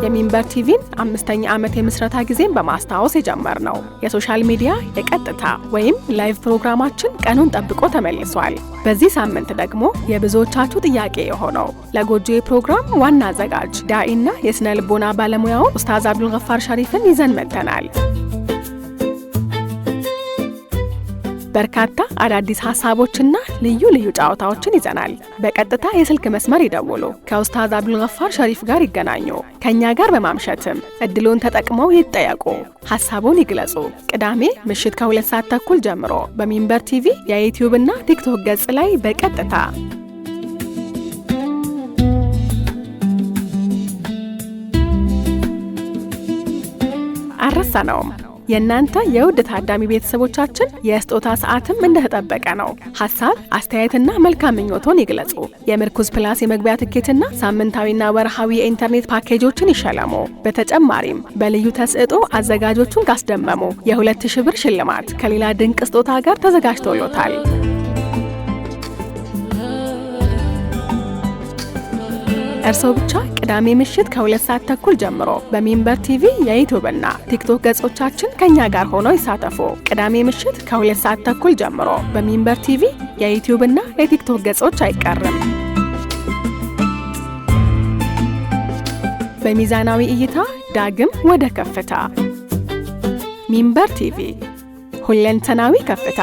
የሚንበር ቲቪን 5ኛ ዓመት የምስረታ ጊዜን በማስታወስ የጀመርነው የሶሻል ሚዲያ የቀጥታ ወይም ላይቭ ፕሮግራማችን ቀኑን ጠብቆ ተመልሷል። በዚህ ሳምንት ደግሞ የብዙዎቻችሁ ጥያቄ የሆነው ለጎጆ ፕሮግራም ዋና አዘጋጅ ዳኢና የስነ ልቦና ባለሙያው ኡስታዝ አብዱልገፋር ሸሪፍን ይዘን መጥተናል። በርካታ አዳዲስ ሐሳቦችና ልዩ ልዩ ጨዋታዎችን ይዘናል። በቀጥታ የስልክ መስመር ይደውሉ፣ ከኡስታዝ አብዱልገፋር ሸሪፍ ጋር ይገናኙ። ከኛ ጋር በማምሸትም እድሉን ተጠቅመው ይጠየቁ፣ ሐሳቡን ይግለጹ። ቅዳሜ ምሽት ከ2 ሰዓት ተኩል ጀምሮ በሚንበር ቲቪ የዩቲዩብ እና ቲክቶክ ገጽ ላይ በቀጥታ አረሳነውም። የእናንተ የውድ ታዳሚ ቤተሰቦቻችን የስጦታ ሰዓትም እንደተጠበቀ ነው። ሐሳብ አስተያየትና መልካም ምኞቶን ይግለጹ። የምርኩዝ ፕላስ የመግቢያ ትኬትና ሳምንታዊና ወርሃዊ የኢንተርኔት ፓኬጆችን ይሸለሙ። በተጨማሪም በልዩ ተሰጥኦ አዘጋጆቹን ካስደመሙ የ2000 ብር ሽልማት ከሌላ ድንቅ ስጦታ ጋር ተዘጋጅቶሎታል። እርስዎ ብቻ ቅዳሜ ምሽት ከ2 ሰዓት ተኩል ጀምሮ በሚንበር ቲቪ የዩቲዩብ እና ቲክቶክ ገጾቻችን ከኛ ጋር ሆነው ይሳተፉ። ቅዳሜ ምሽት ከ2 ሰዓት ተኩል ጀምሮ በሚንበር ቲቪ የዩቲዩብ እና የቲክቶክ ገጾች አይቀርም። በሚዛናዊ እይታ ዳግም ወደ ከፍታ። ሚንበር ቲቪ፣ ሁለንተናዊ ከፍታ።